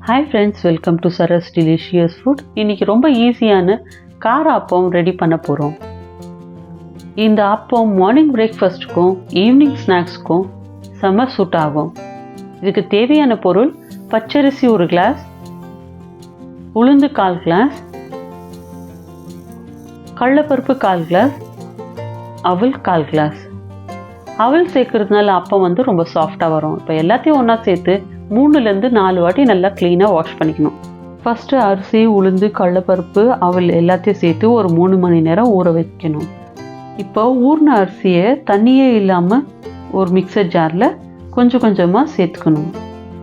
Hi friends, welcome to Saras delicious food. இன்றைக்கி ரொம்ப ஈஸியான கார அப்பம் ரெடி பண்ண போகிறோம். இந்த அப்பம் மார்னிங் பிரேக்ஃபாஸ்ட்டுக்கும் ஈவினிங் ஸ்நாக்ஸுக்கும் செம்ம சூட் ஆகும். இதுக்கு தேவையான பொருள்: பச்சரிசி 1 கிளாஸ், உளுந்து 1/4 கிளாஸ், கடலைப்பருப்பு 1/4 கிளாஸ், அவல் 1/4 கிளாஸ். அவல் சேர்க்கறதுனால அப்பம் ரொம்ப சாஃப்டாக வரும். இப்போ எல்லாத்தையும் ஒன்றா சேர்த்து 3லேருந்து 4 வாட்டி நல்லா க்ளீனாக வாஷ் பண்ணிக்கணும். ஃபஸ்ட்டு அரிசி, உளுந்து, கடலைப்பருப்பு, அவல் எல்லாத்தையும் சேர்த்து ஒரு 3 மணி நேரம் ஊற வைக்கணும். இப்போ ஊறின அரிசியை தண்ணியே இல்லாமல் ஒரு மிக்சர் ஜாரில் கொஞ்சம் கொஞ்சமாக சேர்த்துக்கணும்.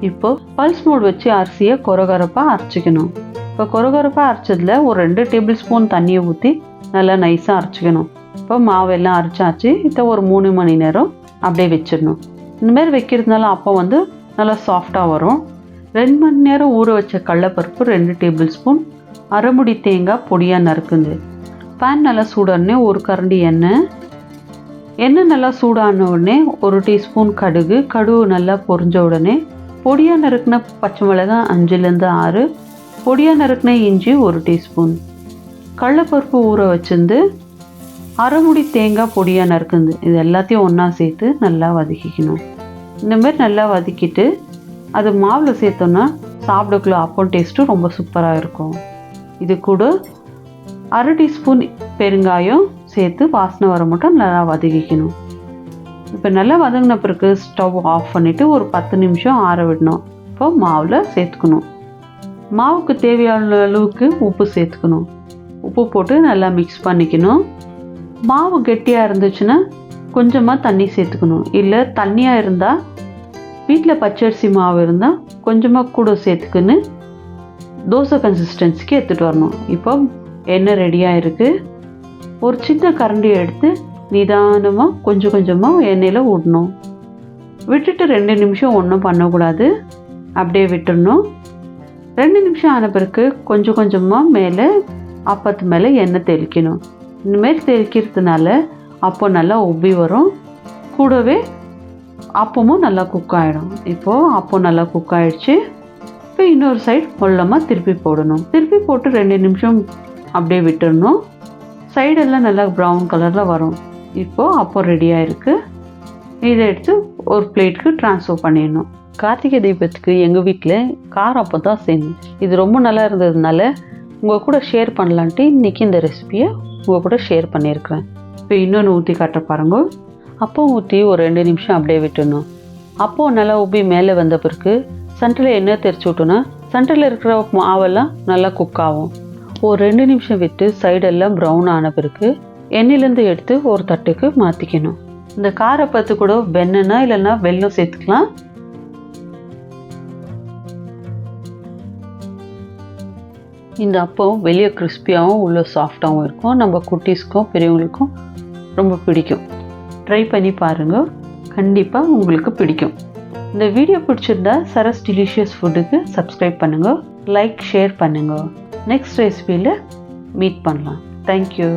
இப்போ பல்ஸ் மோட் வச்சு அரிசியை கொரகொரப்பாக அரைச்சிக்கணும். இப்போ கொரகொரப்பாக அரைச்சதில் ஒரு 2 டேபிள் ஸ்பூன் தண்ணியை ஊற்றி நல்லா நைஸாக அரைச்சிக்கணும். இப்போ மாவெல்லாம் அரைச்சாச்சு. இதை ஒரு 3 மணி நேரம் அப்படியே வச்சிடணும். இந்தமாரி வைக்கிறதுனால அப்பம் நல்லா சாஃப்டாக வரும். 2 மணி நேரம் ஊற வச்ச கடலைப்பருப்பு 2 டேபிள் ஸ்பூன், அரைமுடி தேங்காய் பொடியாக நறுக்குது. பேன் நல்லா சூடானே 1 கரண்டி எண்ணெய் நல்லா சூடான உடனே 1 டீஸ்பூன் கடுகு நல்லா பொரிஞ்ச உடனே பொடியாக நறுக்கின பச்சை மிளகாய் 5லேருந்து 6, பொடியாக நறுக்கின இஞ்சி 1 டீஸ்பூன், கடலைப்பருப்பு ஊற வச்சிருந்து அரைமுடி தேங்காய் பொடியாக நறுக்குது. இது எல்லாத்தையும் ஒன்றா சேர்த்து நல்லா வதக்கிக்கணும். இந்தமாரி நல்லா வதக்கிட்டு அது மாவில் சேர்த்தோன்னா சாப்பிடக்குள்ள அப்பம் டேஸ்ட்டும் ரொம்ப சூப்பராக இருக்கும். இது கூட 1/2 டீஸ்பூன் பெருங்காயம் சேர்த்து வாசனை வர மட்டும் நல்லா வதக்கிக்கணும். இப்போ நல்லா வதங்கின பிறகு ஸ்டவ் ஆஃப் பண்ணிவிட்டு ஒரு 10 நிமிஷம் ஆற விடணும். இப்போ மாவில் சேர்த்துக்கணும். மாவுக்கு தேவையான அளவுக்கு உப்பு சேர்த்துக்கணும். உப்பு போட்டு நல்லா மிக்ஸ் பண்ணிக்கணும். மாவு கெட்டியாக இருந்துச்சுன்னா கொஞ்சமாக தண்ணி சேர்த்துக்கணும். இல்லை தண்ணியாக இருந்தால் வீட்டில் பச்சரிசி மாவு இருந்தால் கொஞ்சமாக கூட சேர்த்துக்குன்னு தோசை கன்சிஸ்டன்சிக்கு எடுத்துகிட்டு வரணும். இப்போ எண்ணெய் ரெடியாக இருக்குது. ஒரு சின்ன கரண்டி எடுத்து நிதானமாக கொஞ்சம் கொஞ்சமாக எண்ணெயில் விடணும். விட்டுட்டு 2 நிமிஷம் ஒன்றும் பண்ணக்கூடாது, அப்படியே விட்டுடணும். 2 நிமிஷம் ஆன பிறகு கொஞ்சம் கொஞ்சமாக மேலே அப்பத்து மேலே எண்ணெய் தெளிக்கணும். இந்தமாரி தெளிக்கிறதுனால அப்போ நல்லா உப்பி வரும். கூடவே அப்பமும் நல்லா குக் ஆகிடும். இப்போது அப்பம் நல்லா குக் ஆகிடுச்சு. இப்போ இன்னொரு சைடு மொல்லமாக திருப்பி போடணும். திருப்பி போட்டு 2 நிமிஷம் அப்படியே விட்டுடணும். சைடெல்லாம் நல்லா ப்ரௌன் கலரில் வரும். இப்போது அப்பம் ரெடியாக இருக்குது. இதை எடுத்து ஒரு பிளேட்டுக்கு ட்ரான்ஸ்ஃபர் பண்ணிடணும். கார்த்திகை தீபத்துக்கு எங்கள் வீட்டில் கார அப்பம் தான் செய்யணும். இது ரொம்ப நல்லா இருந்ததுனால உங்கள் கூட ஷேர் பண்ணலான்ட்டு இன்றைக்கி இந்த ரெசிபியை உங்கள் கூட ஷேர் பண்ணியிருக்கிறேன். இப்போ இன்னொன்று ஊற்றி காட்ட பாருங்க. அப்பம் ஊற்றி ஒரு 2 நிமிஷம் அப்படியே விட்டுடணும். அப்பம் நல்லா உப்பி மேலே வந்த பிறகு சென்டரில் எண்ணெய் தெரிச்சு விட்டோன்னா சென்டரில் இருக்கிற மாவெல்லாம் நல்லா குக் ஆகும். ஒரு 2 நிமிஷம் விட்டு சைடெல்லாம் ப்ரௌன் ஆன பிறகு எண்ணெயிலேருந்து எடுத்து ஒரு தட்டுக்கு மாற்றிக்கணும். இந்த காரப்பத்து கூட வெண்ணெய் இல்லைன்னா வெல்லம் சேர்த்துக்கலாம். இந்த அப்பம் வெளியே கிறிஸ்பியாகவும் உள்ள சாஃப்டாகவும் இருக்கும். நம்ம குட்டீஸ்க்கும் பெரியவங்களுக்கும் ரொம்ப பிடிக்கும். ட்ரை பண்ணி பாருங்கள், கண்டிப்பாக உங்களுக்கு பிடிக்கும். இந்த வீடியோ பிடிச்சிருந்தா சரஸ் டெலிஷியஸ் ஃபுட்டுக்கு சப்ஸ்கிரைப் பண்ணுங்கள், லைக் ஷேர் பண்ணுங்கள். நெக்ஸ்ட் ரெசிபியில் மீட் பண்ணலாம். தேங்க்யூ.